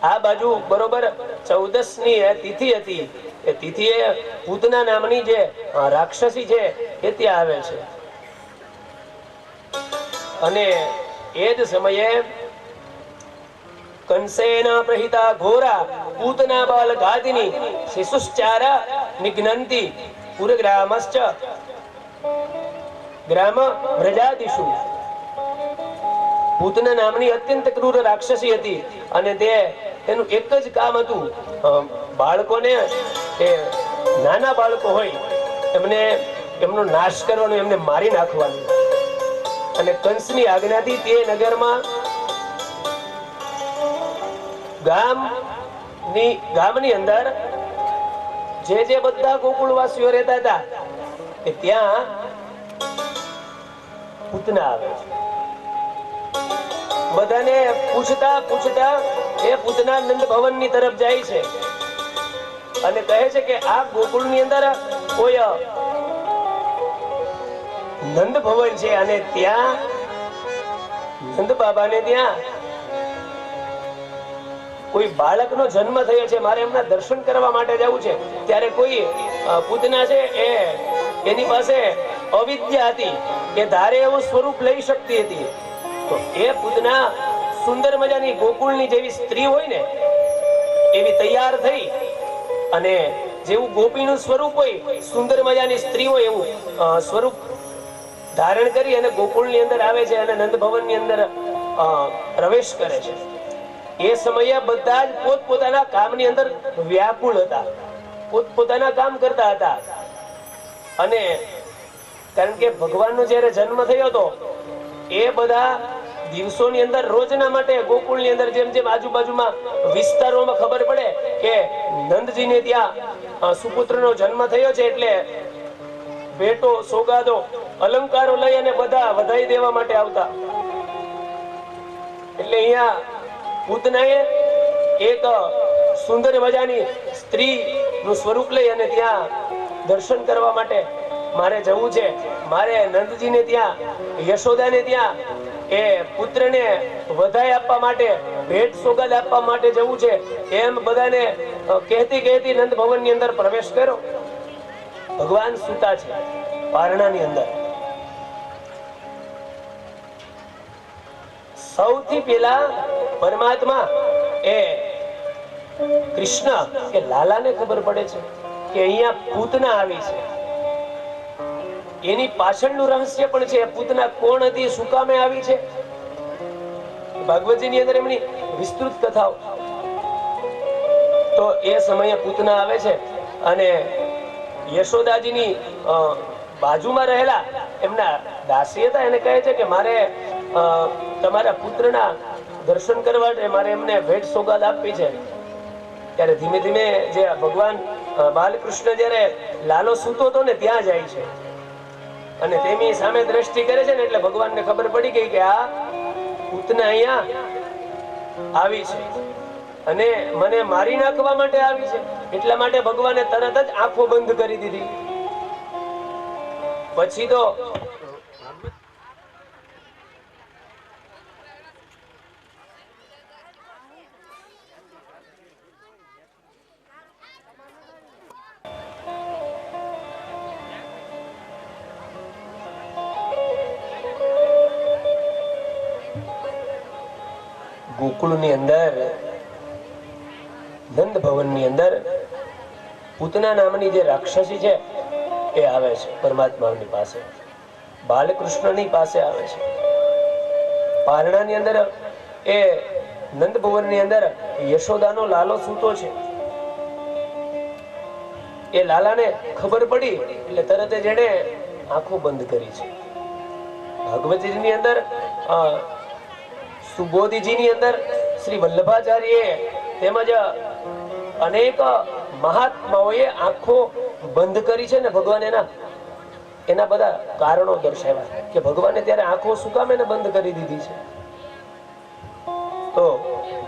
આ બાજુ બરોબર 14ની તિથિ હતી. એ તિથિએ પૂતના નામની જે રાક્ષસી છે એ ત્યાં આવે છે. અને એ જ સમયે કંસેન પ્રહિતા ઘોરા પૂતના બાલ ઘાતિની શિશુશ્ચારા નિઘ્નંતિ પુરગ્રામશ્ચ ગ્રામ વ્રજાદિષુ. પૂતના નામની અત્યંત ક્રૂર રાક્ષસી હતી અને તેનું એક જ કામ હતું, બાળકોને એ નાના બાળકો હોય એમને એમનો નાશ કરવાનો, એમને મારી નાખવાનો. અને કંસની આજ્ઞાથી તે નગરમાં ગામની અંદર જે બધા ગોકુળવાસીઓ રહેતા હતા કે ત્યાં પૂતના આવે છે. બધાને પૂછતા પૂછતા એ પૂતના નંદ ભવનની તરફ જાય છે અને કહે છે કે આ ગોકુળની અંદર કોઈ નંદ ભવન છે અને ત્યાં નંદ બાબાને ત્યાં કોઈ બાળકનો જન્મ થયો છે, મારે એમના દર્શન કરવા માટે જવું છે. ત્યારે કોઈ પૂતના છે એની પાસે અવિદ્યા હતી, એ ધારે એવું સ્વરૂપ લઈ શકતી હતી. તો એ પૂતના સુંદર મજાની ગોકુળની જેવી સ્ત્રી હોય ને એવી તૈયાર થઈ અને જેવું ગોપીનું સ્વરૂપ હોય, સુંદર મજાની સ્ત્રી હોય એવું સ્વરૂપ ધારણ કરી અને ગોકુળની અંદર આવે છે અને નંદ ભવનની અંદર પ્રવેશ કરે છે. એ સમયે બધા જ પોતપોતાના કામની અંદર વ્યાકુળ હતા, પોતપોતાના કામ કરતા હતા. અને કારણ કે ભગવાનનો જ્યારે જન્મ થયો હતો એ બધા દિવસોની અંદર રોજના માટે ગોકુળની અંદર જેમ જેમ આજુબાજુમાં વિસ્તારોમાં ખબર પડે કે નંદજીને ત્યાં સુપુત્રનો જન્મ થયો છે એટલે ભેટો, સોગાદો, અલંકારો લઈ અને બધા વધાઈ દેવા માટે આવતા. એટલે અહીંયા પૂતનાએ એક સુંદર મજાની સ્ત્રી નું સ્વરૂપ લઈ અને ત્યાં દર્શન કરવા માટે મારે જવું છે, મારે નંદજીને ત્યાં, યશોદાને ત્યાં એ પુત્રને વધાઈ આપવા માટે, ભેટ સોગાદ આપવા માટે જવું છે, એમ બધાને કહેતી કહેતી નંદ ભવનની અંદર પ્રવેશ કર્યો. ભગવાન સૂતા છે પારણાની અંદર. સૌથી પહેલા પરમાત્મા એ કૃષ્ણ કે લાલાને ખબર પડે છે કે અહીંયા પૂતના આવી છે. એની પાછળનું રહસ્ય પણ છે. પૂતના કોણ હતી, શું કામે આવી છે, ભાગવતજીની અંદર એમની વિસ્તૃત કથાઓ. તો એ સમયે પૂતના આવે છે અને યશોદાજીની બાજુમાં રહેલા એમના દાસી હતા, એને કહે છે કે મારે તમારા પુત્રના દર્શન કરવા માટે મારે એમને ભેટ સોગાદ આપવી છે. ત્યારે ધીમે ધીમે જે ભગવાન બાલકૃષ્ણ જયારે લાલો સૂતો હતો ને ત્યાં જાય છે અને તેની સામે દ્રષ્ટિ કરે છે ને એટલે ભગવાનને ખબર પડી ગઈ કે આ પૂતના અહીંયા આવી છે અને મને મારી નાખવા માટે આવી છે. એટલા માટે ભગવાને તરત જ આંખો બંધ કરી દીધી. પછી તો ગોકુળની અંદર, નંદ ભવનની અંદર પૂતના નામની જે રાક્ષસી છે એ આવે છે પરમાત્માની પાસે, બાલકૃષ્ણની પાસે આવે છે. પારણાની અંદર એ નંદ ભવનની અંદર યશોદાનો લાલો સૂતો છે. એ લાલાને ખબર પડી એટલે તરત જ એણે આંખો બંધ કરી છે. ભાગવતજીની અંદર સુબોધીજીની અંદર શ્રી વલ્લભાચાર્ય તેમજ અનેક મહાત્માઓએ આંખો બંધ કરી છે ને ભગવાન એના બધા કારણો દર્શાવ્યા કે ભગવાને ત્યારે આંખો શું કામ એને બંધ કરી દીધી છે. તો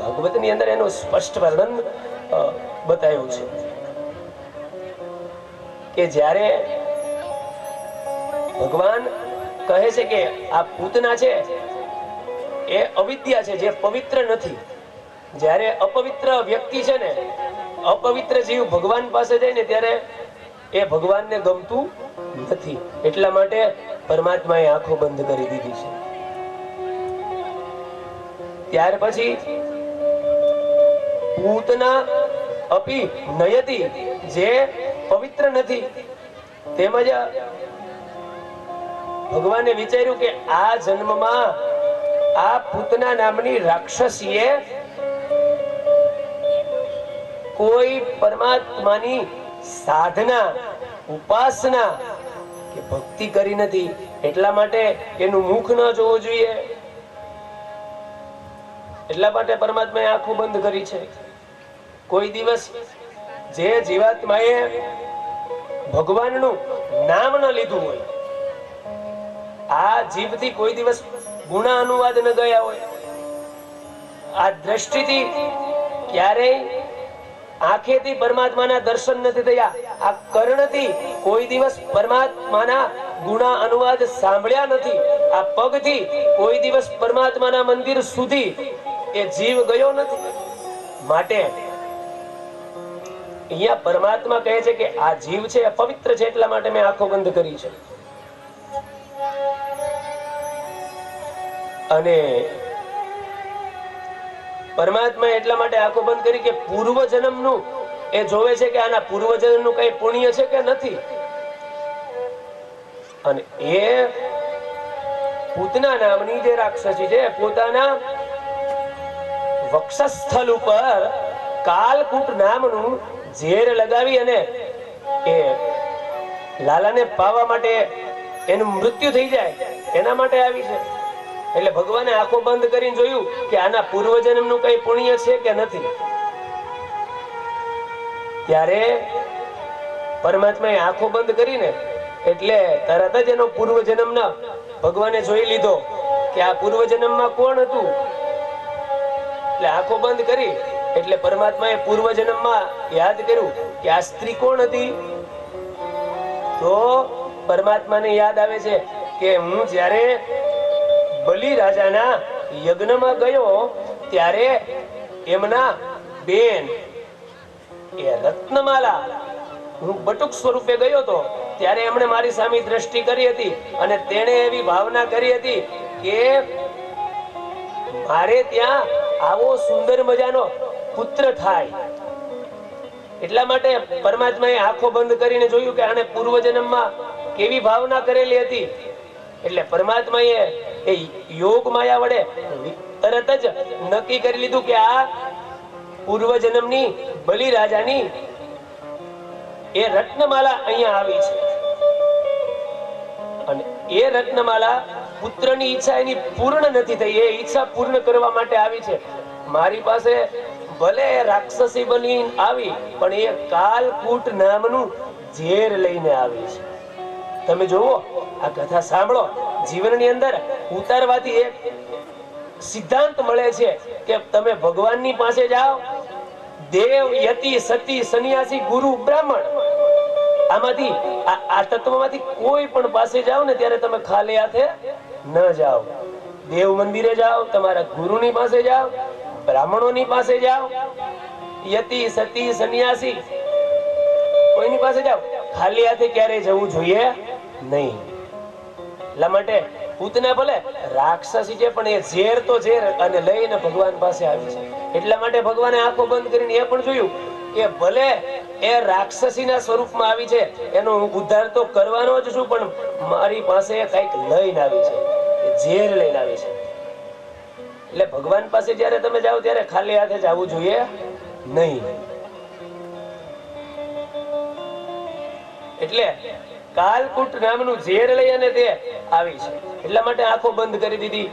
ભાગવતની અંદર એનું સ્પષ્ટ વર્ણન બતાવ્યું છે કે જ્યારે ભગવાન કહે છે કે આ પૂતના છે એ અવિદ્યા છે, જે પવિત્ર નથી. જ્યારે અપવિત્ર વ્યક્તિ છે ને, અપવિત્ર જીવ ભગવાન પાસે જાય ને ત્યારે એ ભગવાનને ગમતું નથી. એટલા માટે પરમાત્માએ આંખો બંધ કરી દીધી છે. ત્યાર પછી પૂતના અપી નયતિ, જે પવિત્ર નથી. તેમજ ભગવાને વિચાર્યું કે આ જન્મમાં આ પૂતના નામની રાક્ષસીએ કોઈ પરમાત્માની સાધના, ઉપાસના કે ભક્તિ કરી નથી. એટલા માટે એનું મુખ ન જોવું જોઈએ. એટલા માટે પરમાત્માએ આંખો બંધ કરી છે. કોઈ દિવસ જે જીવાત્માએ ભગવાનનું નામ ન લીધું હોય, આ જીવથી કોઈ દિવસ ગુણા અનુવાદ ન ગયા હોય, આ દ્રષ્ટિથી ક્યારેય આંખેથી પરમાત્માના દર્શન નથી થયા, આ કર્ણથી કોઈ દિવસ પરમાત્માના ગુણા અનુવાદ સાંભળ્યા નથી, આ પગથી કોઈ દિવસ પરમાત્માના મંદિર સુધી એ જીવ ગયો નથી. માટે અહીંયા પરમાત્મા કહે છે કે આ જીવ છે પવિત્ર છે, એટલા માટે મેં આંખો બંધ કરી છે. અને પરમાત્મા એટલા માટે આંખો બંધ કરી કે પૂર્વ જન્મનું એ જોવે છે કે આના પૂર્વ જન્મનું કઈ પુણ્ય છે કે નથી. અને એ પૂતના નામની જે રાક્ષસી છે પોતાના વક્ષસ્થળ ઉપર કાલકૂટ નામનું ઝેર લગાવી અને એ લાલાને પાવા માટે એનું મૃત્યુ થઈ જાય એના માટે આવી છે. એટલે ભગવાને આંખો બંધ કરીને જોયું કે આના પૂર્વજન્મનું કઈ પુણ્ય છે કે નથી. ત્યારે પરમાત્માએ આંખો બંધ કરીને એટલે તરત જ એનો પૂર્વજન્મના ભગવાને જોઈ લીધો કે આ પૂર્વજન્મમાં કોણ હતું. એટલે આંખો બંધ કરી એટલે પરમાત્માએ પૂર્વજન્મમાં યાદ કર્યું કે આ સ્ત્રી કોણ હતી. તો પરમાત્માને યાદ આવે છે કે હું જ્યારે બલિ રાજાના યજ્ઞમાં ગયો ત્યારે એમના બેન એ રત્નમાલા હું બટુક સ્વરૂપે ગયો હતો ત્યારે એમણે મારી સામે દ્રષ્ટિ કરી હતી અને તેણે એવી ભાવના કરી હતી કે મારે ત્યાં આવો સુંદર મજાનો પુત્ર થાય. એટલા માટે પરમાત્માએ આંખો બંધ કરીને જોયું કે આને પૂર્વજન્મમાં કેવી ભાવના કરેલી હતી. એટલે પરમાત્માએ એ યોગ માયા વડે તરત જ નક્કી કરી લીધું કે આ પૂર્વજન્મની બલિ રાજાની એ રત્નમાલા અહીંયા આવી છે અને એ રત્નમાલા પુત્રની ઈચ્છા એની પૂર્ણ નથી થઈ. એ ઈચ્છા પૂર્ણ કરવા માટે આવી છે મારી પાસે. ભલે રાક્ષસી બની આવી પણ એ કાલકૂટ નામનું ઝેર લઈને આવી છે. તમે જુઓ આ કથા સાંભળો. જીવનની અંદર ઉતારવાથી એક સિદ્ધાંત મળે છે કે તમે ભગવાનની પાસે જાઓ, દેવ, યતિ, સતી, સન્યાસી, ગુરુ, બ્રાહ્મણ, આમાંથી આ તત્વમાંથી કોઈ પણ પાસે જાઓ ને ત્યારે તમે ખાલી હાથે ન જાઓ. દેવ મંદિરે જાઓ, તમારા ગુરુની પાસે જાઓ, બ્રાહ્મણોની પાસે જાઓ, યતિ, સતી, સન્યાસી, કોઈની પાસે જાઓ, ખાલી હાથે ક્યારેય જવું જોઈએ નહીં. એટલા માટે પૂતના ભલે રાક્ષસી છે પણ એ ઝેર તો ઝેર અને લઈને ભગવાન પાસે આવી છે. એટલા માટે ભગવાને આંખો બંધ કરીને એ પણ જોયું કે ભલે એ રાક્ષસીના સ્વરૂપમાં આવી છે, એનો ઉદ્ધાર તો કરવાનો જ છું, પણ મારી પાસે કઈક લઈને આવી છે, ઝેર લઈને આવી છે. એટલે ભગવાન પાસે જયારે તમે જાઓ ત્યારે ખાલી હાથે જવું જોઈએ નહીં. એટલે કાલકૂટ નામનું ઝેર લઈ અને તે આવી છે. એટલા માટે આંખો બંધ કરી દીધી.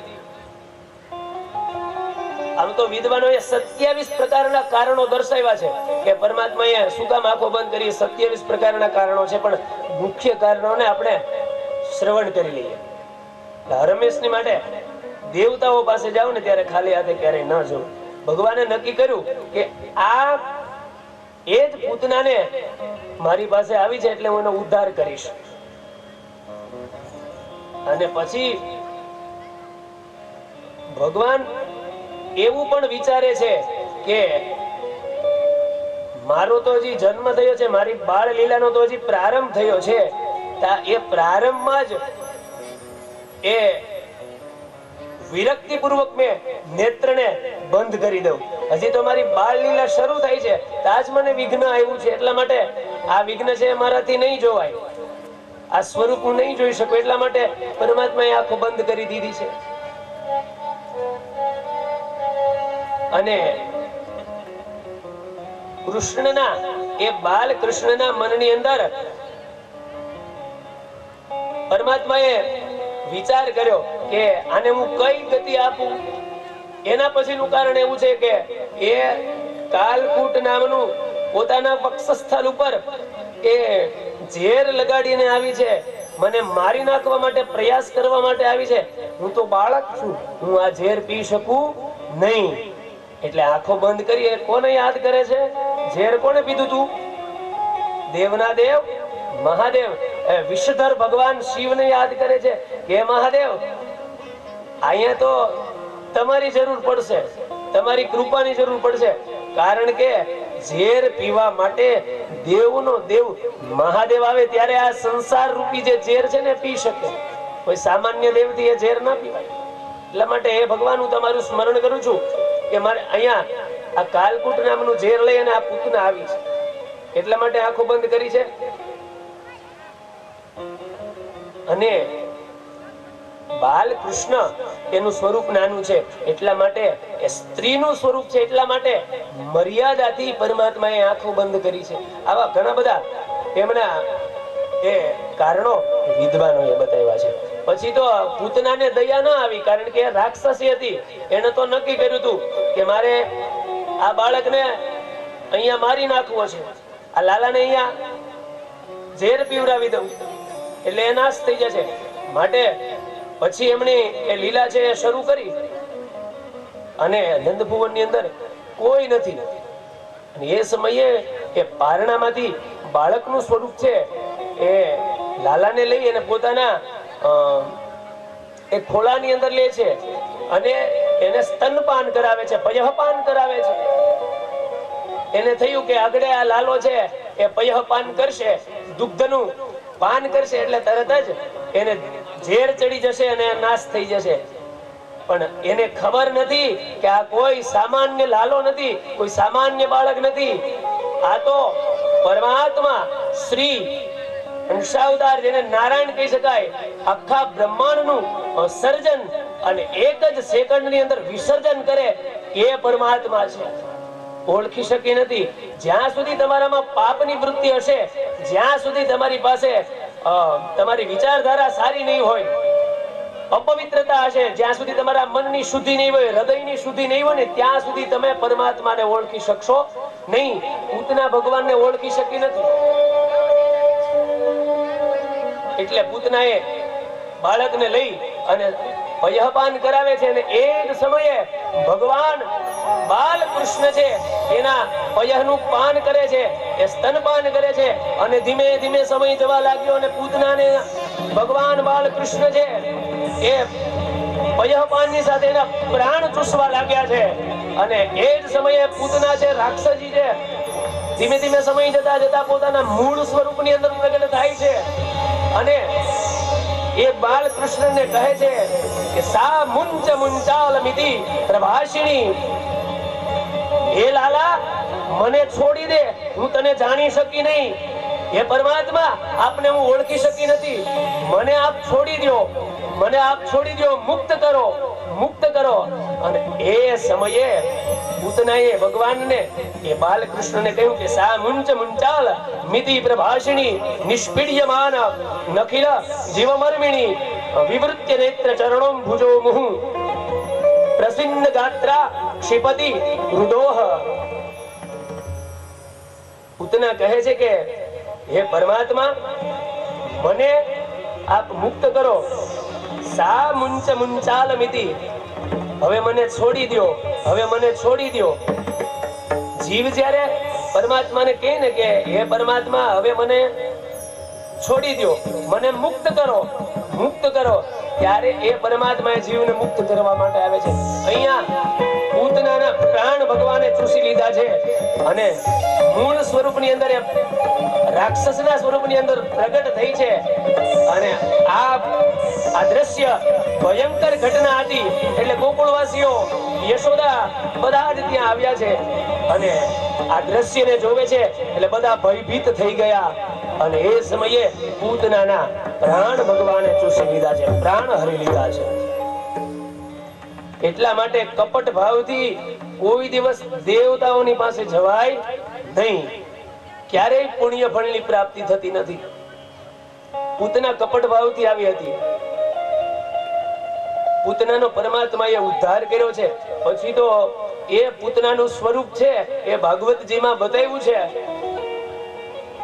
આમ તો વિદ્વાનોએ 27 પ્રકારના કારણો દર્શાવ્યા છે કે પરમાત્માએ શું કામ આંખો બંધ કરી. 27 પ્રકારના કારણો છે પણ મુખ્ય કારણોને આપણે શ્રવણ કરી લઈએ. હરમેશની માટે દેવતાઓ પાસે જાઓ ને ત્યારે ખાલી હાથે ક્યારેય ન જવું. ભગવાને નક્કી કર્યું કે આ એ જ પૂતનાને મારી પાસે આવી છે એટલે હું એનો ઉદ્ધાર કરીશ. અને પછી ભગવાન એવું પણ વિચારે છે કે મારો તો હજી જન્મ થયો છે, મારી બાળ લીલાનો તો હજી પ્રારંભ થયો છે, એ પ્રારંભમાં જ એ વિરક્તિ પૂર્વક મેં નેત્રને બંધ કરી દઉં. હજી તો મારી બાળ લીલા શરૂ થઈ છે, આજ મને વિઘ્ન આવ્યું છે. એટલા માટે આ વિઘ્ન છે મારાથી નહીં જોવાય, આ સ્વરૂપ હું નહીં જોઈ શકું. એટલા માટે પરમાત્માએ આંખો બંધ કરી દીધી છે. અને કૃષ્ણના એ બાલ કૃષ્ણના મનની અંદર પરમાત્માએ વિચાર કર્યો કે આને હું કઈ ગતિ આપું. એના પછીનું કારણ એવું છે કે એ કાલકૂટ નામનું પોતાના વક્ષસ્થળ ઉપર એ ઝેર લગાડીને આવી છે, મને મારી નાખવા માટે પ્રયાસ કરવા માટે આવી છે. હું તો બાળક છું, હું આ ઝેર પી શકું નહીં. એટલે આંખો બંધ કરી કોને યાદ કરે છે? ઝેર કોને પીધું તું? દેવના દેવ મહાદેવ વિશ્વધર ભગવાન શિવને યાદ કરે છે કે મહાદેવ અહીંયા તો તમારી જરૂર પડશે, તમારી કૃપાની જરૂર પડશે. કારણ કે ઝેર પીવા માટે દેવનો દેવ મહાદેવ આવે ત્યારે આ સંસાર રૂપી જે ઝેર છે ને પી શકે. કોઈ સામાન્ય દેવથી એ ઝેર ના પીવાય. એટલા માટે એ ભગવાન હું તમારું સ્મરણ કરું છું કે મારે અહીંયા આ કાલકૂટ નામનું ઝેર લઈ અને આ પૂતના આવી છે. એટલા માટે આંખો બંધ કરી છે. અને બાલકૃષ્ણ એનું સ્વરૂપ નાનું છે, એટલા માટે એ સ્ત્રીનું સ્વરૂપ છે, એટલા માટે મર્યાદાથી પરમાત્માએ આંખો બંધ કરી છે. આવા ઘણા બધા એમના એ કારણો વિદ્વાનોએ બતાવ્યા છે. પછી તો પૂતનાને દયા ના આવી, કારણ કે રાક્ષસી હતી. એને તો નક્કી કર્યું હતું કે મારે આ બાળકને અહીંયા મારી નાખવો છે, આ લાલાને અહીંયા ઝેર પીવડાવી દઉં એટલે એ નાશ થઈ જશે. માટે પછી એમણે એ લીલા છે એ શરૂ કરી. અને નંદભુવન ની અંદર કોઈ નથી. અને એ સમયે એ પારણામાંથી બાળકનું સ્વરૂપ છે એ લાલાને લઈ અને પોતાના એક ખોળાની અંદર લે છે અને એને સ્તનપાન કરાવે છે, પયઃપાન કરાવે છે. એને થયું કે આગળ આ લાલો છે એ પયઃપાન કરશે, દુગ્ધનું પાન કરશે એટલે તરત જ એને ઝેર ચડી જશે અને નાશ થઈ જશે. પણ એને ખબર નથી કે આ કોઈ સામાન્ય લાલો નથી, કોઈ સામાન્ય બાળક નથી. આ તો પરમાત્મા શ્રી અંશાવતાર, જેને નારાયણ કહી શકાય, આખા બ્રહ્માંડનું સર્જન અને એક જ સેકન્ડની અંદર વિસર્જન કરે એ પરમાત્મા છે. ઓળખી શકી નથી. જ્યાં સુધી તમારામાં પાપની વૃત્તિ હશે, જ્યાં સુધી તમારી પાસે તમારી વિચારધારા સારી નહીં હોય, અપવિત્રતા હશે, જ્યાં સુધી તમારા મનની શુદ્ધિ નહીં હોય, હૃદયની શુદ્ધિ નહીં હોય ને, ત્યાં સુધી તમે પરમાત્માને ઓળખી શકશો નહીં. પૂતના ભગવાનને ઓળખી શકી નથી. એટલે પૂતનાએ બાળકને લઈ અને પયઃપાન કરાવે છે અને એ જ સમયે ભગવાન બાલકૃષ્ણ છે એના પયઃનું પાન કરે છે, એ સ્તનપાન કરે છે. અને ધીમે ધીમે સમય જવા લાગ્યો અને પૂતનાને ભગવાન બાલકૃષ્ણ છે એ પયઃપાનની સાથે એના પ્રાણ ચૂસવા લાગ્યા છે. અને એ જ સમયે પૂતના છે, રાક્ષસી છે, ધીમે ધીમે સમય જતા જતા પોતાના મૂળ સ્વરૂપની અંદર પ્રગટ થાય છે. અને એ બાલકૃષ્ણને કહે છે કે સા મુંચ મુંચાલમિતિ પ્રભાષિણી, હે લાલા મને છોડી દે, હું તને જાણી શકી નહીં. હે પરમાત્મા, આપને હું ઓળખી શકી નથી. મને આપ છોડી દો, મને આપ છોડી દો, મુક્ત કરો, મુક્ત કરો. અને એ સમયે પૂતનાએ ભગવાનને, એ બાલકૃષ્ણને કહ્યું કે સા મુંચ મુંચાલ મિતિ પ્રભાષિણી નિષ્પીડ્યમાન નખિલ જીવમર્મિણી વિવૃત્ય નેત્ર ચરણોમ ભુજો મુહુ પ્રસિન્ન ગાત્રા ક્ષિપતિ હૃદોહ. પૂતના કહે છે કે હે પરમાત્મા, મને આપ મુક્ત કરો. સા મુંચ મુંચાલ મિતિ, હવે મને છોડી દો, હવે મને છોડી દો. જીવ જ્યારે પરમાત્માને કહે ને કે હે પરમાત્મા, હવે મને છોડી દો, મને મુક્ત કરો, મુક્ત કરો, ત્યારે એ પરમાત્મા જીવને મુક્ત કરવા માટે આવે છે. અહીંયા પૂતનાના પ્રાણ ભગવાને ચૂસી લીધા છે અને મૂળ સ્વરૂપની અંદર, રાક્ષસના સ્વરૂપની અંદર પ્રગટ થઈ છે. અને આ દ્રશ્ય ભયંકર ઘટના હતી. એટલે ગોકુળવાસીઓ, યશોદા બધા જ ત્યાં આવ્યા છે અને આ દ્રશ્યને જોવે છે એટલે બધા ભયભીત થઈ ગયા. અને એ સમયે પૂતનાના પ્રાણ ભગવાને ચૂસી લીધા છે, પ્રાણ હરી લીધા છે. એટલા માટે કપટ ભાવથી કોઈ દિવસ દેવતાઓની પાસે જવાય નહીં. ક્યારેય પુણ્ય ફળની પ્રાપ્તિ થતી નથી. પૂતના કપટ ભાવથી આવી હતી. પૂતનાનો પરમાત્માએ ઉદ્ધાર કર્યો છે. પછી તો એ પૂતનાનું સ્વરૂપ છે એ ભાગવતજીમાં બતાવ્યું છે.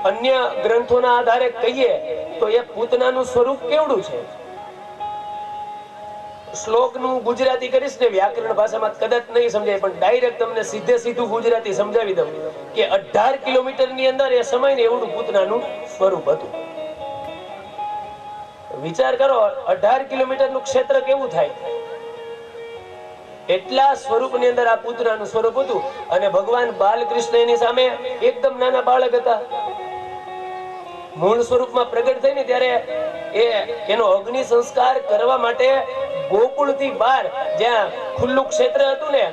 અન્ય ગ્રંથોના આધારે કહીએ તો એ પૂતનાનું સ્વરૂપ કેવડું છે. શ્લોકનું ગુજરાતી કરીશ ને, વ્યાકરણ ભાષામાં કદાચ નહીં સમજાય, પણ ડાયરેક્ટ તમને સીધે સીધું ગુજરાતી સમજાવી દઉં કે 18 કિલોમીટરની અંદર એ સમય ને એવડું પૂતનાનું સ્વરૂપ હતું. વિચાર કરો, 18 કિલોમીટરનું ક્ષેત્ર કેવું થાય. એટલા સ્વરૂપની અંદર આ પૂતનાનું સ્વરૂપ હતું. અને ભગવાન બાલકૃષ્ણ એની સામે એકદમ નાના બાળક હતા. મૂળ સ્વરૂપમાં પ્રગટ થઈ ને ત્યારે એનો અગ્નિ સંસ્કાર કરવા માટે ગોકુળથી બહાર, જ્યાં ખુલ્લું ક્ષેત્ર હતું ને,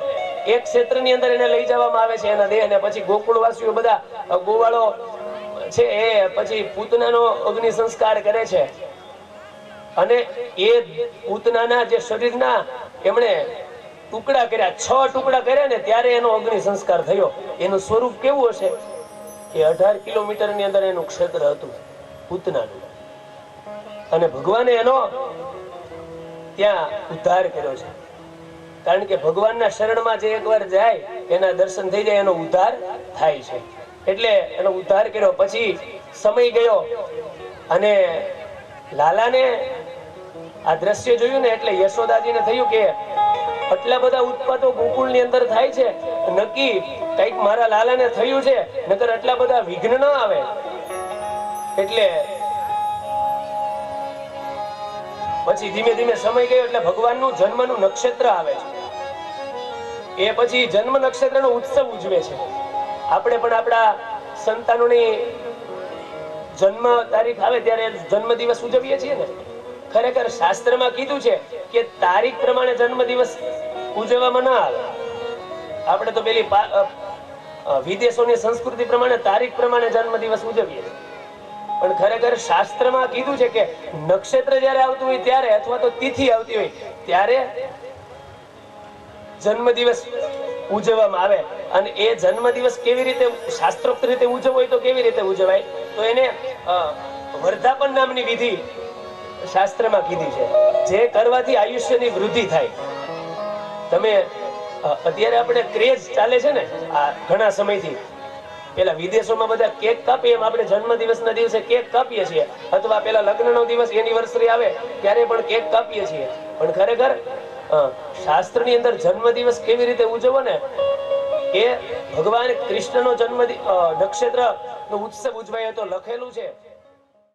એક ક્ષેત્રની અંદર એને લઈ જવામાં આવે છે એના દેહને. પછી ગોકુળવાસીઓ બધા ગોવાળો છે એ પછી પૂતનાનો અગ્નિ સંસ્કાર કરે છે. અને એ પૂતનાના જે શરીરના એમણે ટુકડા કર્યા, 6 ટુકડા કર્યા ને, ત્યારે એનો અગ્નિ સંસ્કાર થયો. એનું સ્વરૂપ કેવું હશે કે 18 કિલોમીટરની અંદર એનું ક્ષેત્ર હતું પૂતનાનું. અને ભગવાને એનો ત્યાં ઉદ્ધાર કર્યો છે. કારણ કે ભગવાનના શરણમાં જે એકવાર જાય એના દર્શન થઈ જાય, એનો ઉદ્ધાર થાય છે. એટલે એનો ઉદ્ધાર કર્યો. પછી સમય ગયો અને લાલાને આ દ્રશ્ય જોયું ને, એટલે યશોદાજીને થયું કે આટલા બધા ઉત્પાતો ગોકુળની અંદર થાય છે, નક્કી કઈક મારા લાલાને થયું છે, નકર આટલા બધા વિઘ્ન ન આવે. એટલે પછી ધીમે ધીમે સમય ગયો એટલે ભગવાનનું જન્મનું નક્ષત્ર આવે છે. એ પછી જન્મ નક્ષત્રનો ઉત્સવ ઉજવે છે. આપણે પણ આપણા સંતાનોની જન્મ તારીખ આવે ત્યારે જન્મ દિવસ ઉજવીએ છીએ ને. ખરેખર શાસ્ત્રમાં કીધું છે કે તારીખ પ્રમાણે જન્મ દિવસ ઉજવવામાં ના આવે. આપણે તો પેલી વિદેશોની સંસ્કૃતિ પ્રમાણે તારીખ પ્રમાણે જન્મ દિવસ ઉજવીએ છીએ. પણ ખરેખર શાસ્ત્રમાં કીધું છે કે નક્ષત્ર જ્યારે આવતું હોય ત્યારે અથવા તો તિથિ આવતી હોય ત્યારે જન્મ દિવસ ઉજવવામાં આવે. અને એ જન્મ દિવસ કેવી રીતે શાસ્ત્રોક્ત રીતે ઉજવવો હોય તો કેવી રીતે ઉજવાય, તો એને વર્ધાપન નામની વિધિ શાસ્ત્રમાં કીધી છે, જે કરવાથી આયુષ્યની વૃદ્ધિ થાય. તમે અત્યારે આપણે ક્રેઝ ચાલે છે ને આ ઘણા સમયથી, પેલા વિદેશોમાં બધા કેક કાપીએ એમ આપણે જન્મ દિવસના દિવસે કેક કાપીએ છીએ, અથવા પેલા લગ્નનો દિવસ એનિવર્સરી આવે ત્યારે પણ કેક કાપીએ છીએ. પણ ખરેખર શાસ્ત્રની અંદર જન્મ દિવસ કેવી રીતે ઉજવવો ને, એ ભગવાન કૃષ્ણનો જન્મ નક્ષત્ર નો ઉત્સવ ઉજવાય તો લખેલું છે.